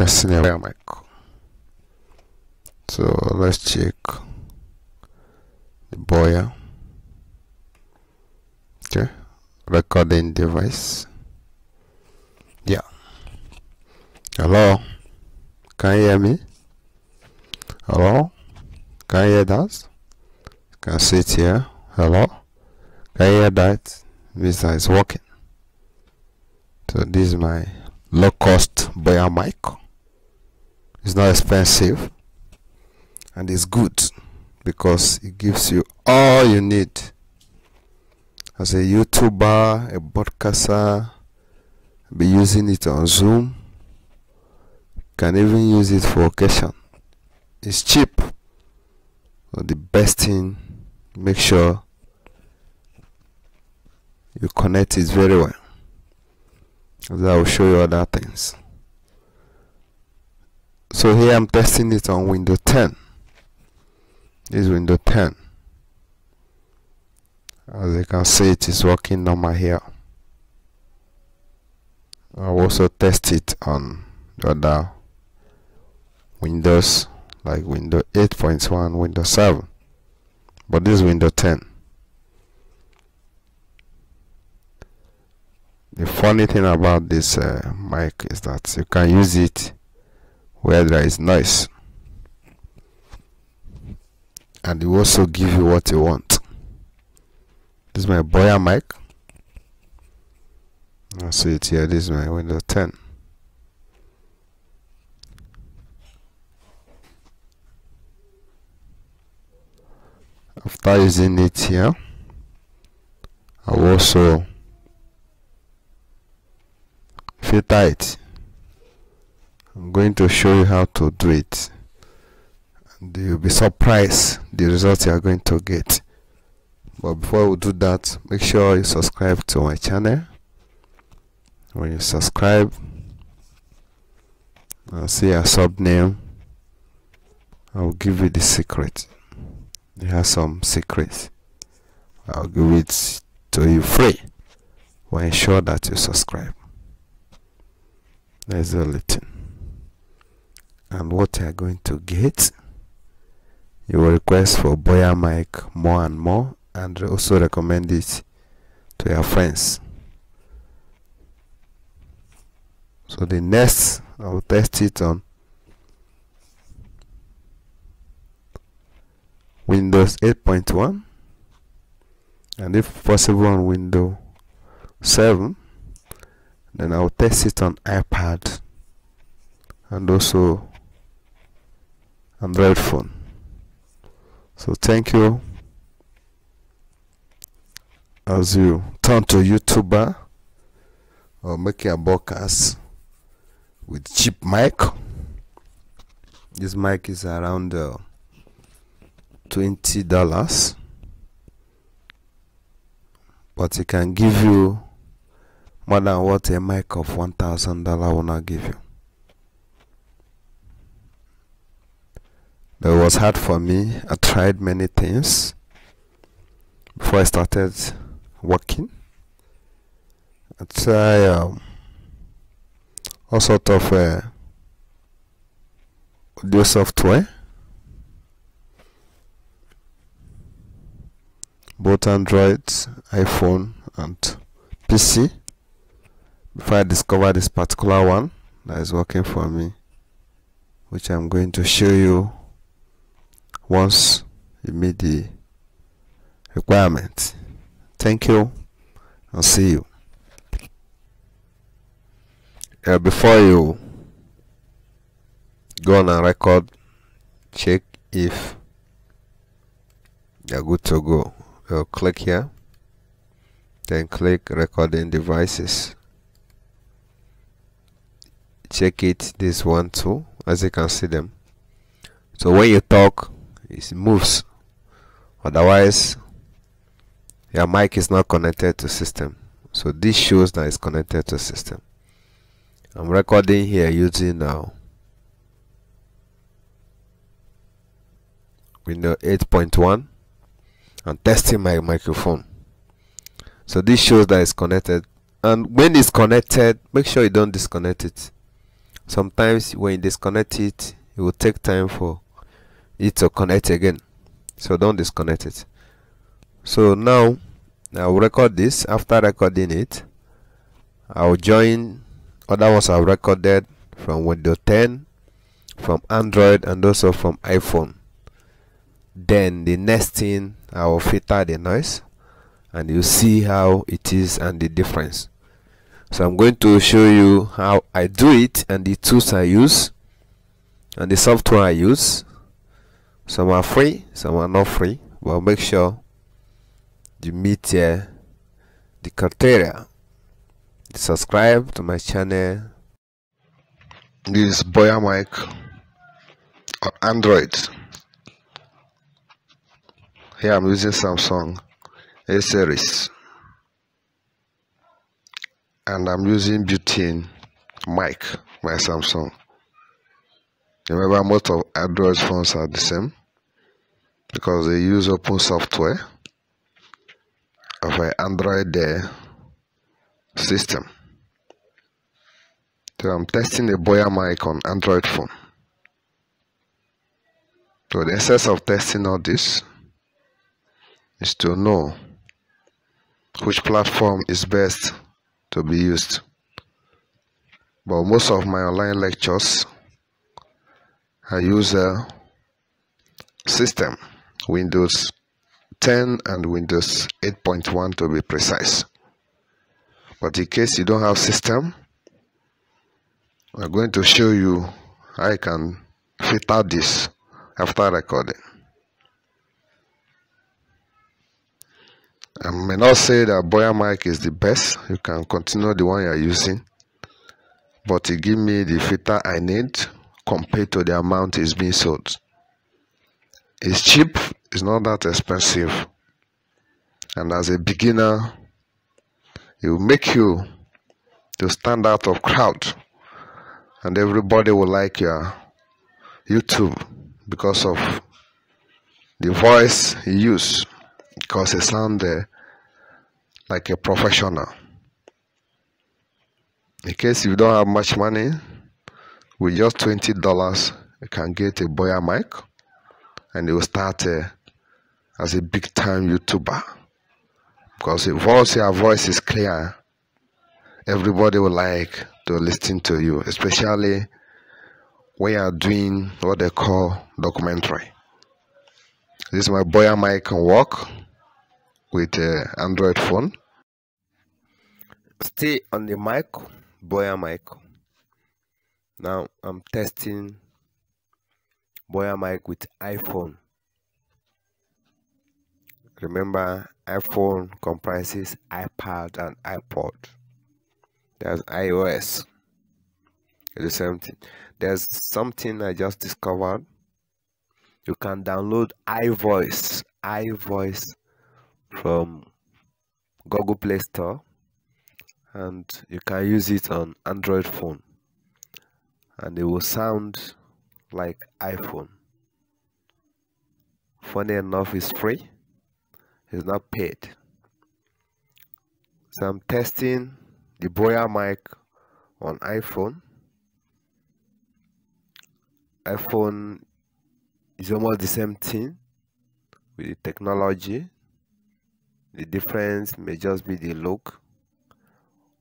testing a Boya mic. So let's check the Boya. Okay, recording device. Yeah. Hello, can you hear me? Hello, can you hear that? You can see it here. Hello, can you hear that? This is working. So this is my low-cost Boya mic. It's not expensive and it's good because it gives you all you need as a YouTuber, a broadcaster. Be using it on Zoom. Can even use it for occasion. It's cheap. So the best thing, make sure you connect it very well. I will show you other things. So here I'm testing it on Windows 10. This is Windows 10. As you can see, it is working normal here. I'll also test it on the other Windows, like Windows 8.1, Windows 7. But this is Windows 10. The funny thing about this mic is that you can use it where there is noise, and it will also give you what you want. This is my Boya mic. I see it here. This is my Windows 10. After using it here, I will also filter it. I'm going to show you how to do it, and you'll be surprised the result you are going to get. But before we do that, make sure you subscribe to my channel. When you subscribe, I'll see a sub name. I'll give you the secret. It has some secrets. I'll give it to you free. But ensure that you subscribe. That's the only thing. And what you are going to get, you will request for Boya mic more and more, and also recommend it to your friends. So the next, I will test it on Windows 8.1, and if possible on Windows 7. Then I will test it on iPad and also Android phone. So thank you. As you turn to YouTuber or making a broadcast with cheap mic. This mic is around $20, but it can give you more than what a mic of $1,000 will not give you. But it was hard for me. I tried many things before I started working. I tried all sort of audio software, both Android, iPhone, and PC, before I discovered this particular one that is working for me, which I'm going to show you once you meet the requirement. Thank you. I'll see you. Before you go on and record, check if you're good to go. You'll click here, then click recording devices. Check it, this one too, as you can see them. So when you talk, it moves. Otherwise, your mic is not connected to system. So this shows that it's connected to system. I'm recording here using now Windows 8.1 and testing my microphone. So this shows that it's connected, and when it's connected, make sure you don't disconnect it. sometimes when you disconnect it, it will take time for it to connect again. So don't disconnect it. So now I'll record this. After recording it, I'll join other ones I've recorded from Windows 10, from Android, and also from iPhone. Then the next thing, I will filter the noise, and you see how it is and the difference. So I'm going to show you how I do it and the tools I use and the software I use. Some are free, some are not free, but make sure you meet the criteria. Subscribe to my channel. This is Boya Mic on Android. Here I'm using Samsung A series, and I'm using built-in mic by Samsung. Remember, most of Android phones are the same because they use open software of an Android system. So I'm testing a Boya Mic on Android phone. So the essence of testing all this is to know which platform is best to be used. But most of my online lectures, I use a system, Windows 10 and Windows 8.1 to be precise. But in case you don't have system, I'm going to show you how I can filter this after recording. I may not say that Boya Mic is the best. You can continue the one you are using, but it gives me the filter I need compared to the amount it's being sold. It's cheap, it's not that expensive, and as a beginner, it will make you to stand out of crowd, and everybody will like your YouTube because of the voice you use, because it sounds like a professional. In case you don't have much money, with just $20 you can get a Boya Mic, and you will start as a big time YouTuber, because if once your voice is clear, everybody will like to listen to you, especially when you are doing what they call documentary. This is my Boya Mic can work with Android phone. Stay on the mic, Boya Mic. Now I'm testing Boya Mic with iPhone. Remember, iPhone comprises iPad and iPod. There's iOS. It's the same thing. There's something I just discovered. You can download iVoice from Google Play Store, and you can use it on Android phone, and it will sound like iPhone. Funny enough, it's free, it's not paid. So I'm testing the Boya Mic on iPhone. iPhone is almost the same thing with the technology. The difference may just be the look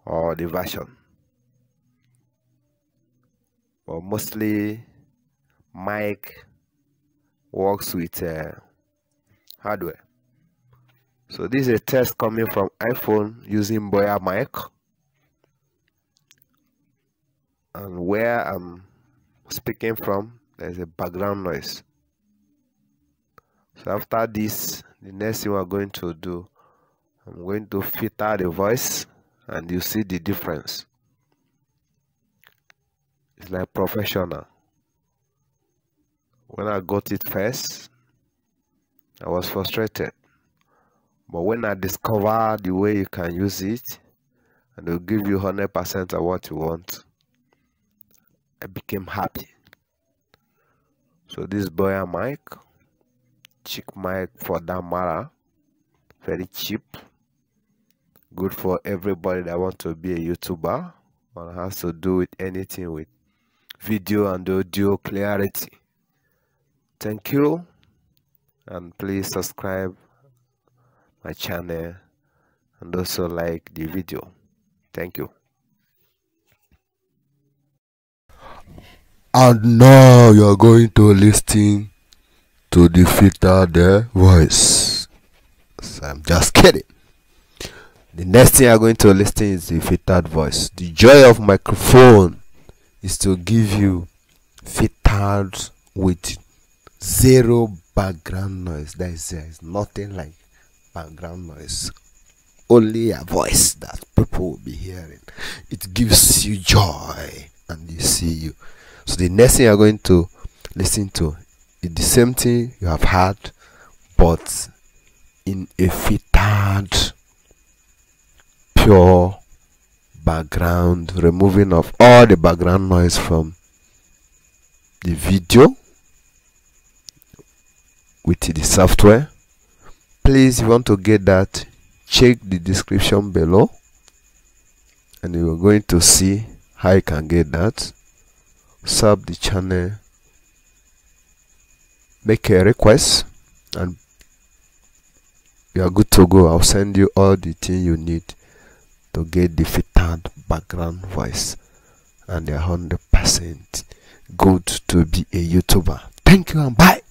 or the version, but mostly mic works with hardware. So this is a test coming from iPhone using Boya Mic, and where I'm speaking from, there's a background noise. So after this, the next thing we're going to do, I'm going to filter the voice, and you see the difference. It's like professional. When I got it first, I was frustrated, but when I discovered the way you can use it and it'll give you 100% of what you want, I became happy. So this Boya Mic, cheap mic for that matter, very cheap, good for everybody that wants to be a YouTuber or has to do with anything with video and audio clarity. Thank you, and please subscribe my channel and also like the video. Thank you. And now you are going to listen to the filtered voice. So I'm just kidding. The next thing you are going to listen is the filtered voice. The joy of microphone is to give you filtered with zero background noise. There is nothing like background noise. Only a voice that people will be hearing. It gives you joy and you see you. So the next thing you are going to listen to is the same thing you have heard, but in a filtered, pure background, removing of all the background noise from the video with the software. Please, if you want to get that, check the description below and you are going to see how you can get that. Sub the channel, make a request, and you are good to go. I'll send you all the things you need to get the filtered background voice, and they're 100% good to be a YouTuber. Thank you and bye.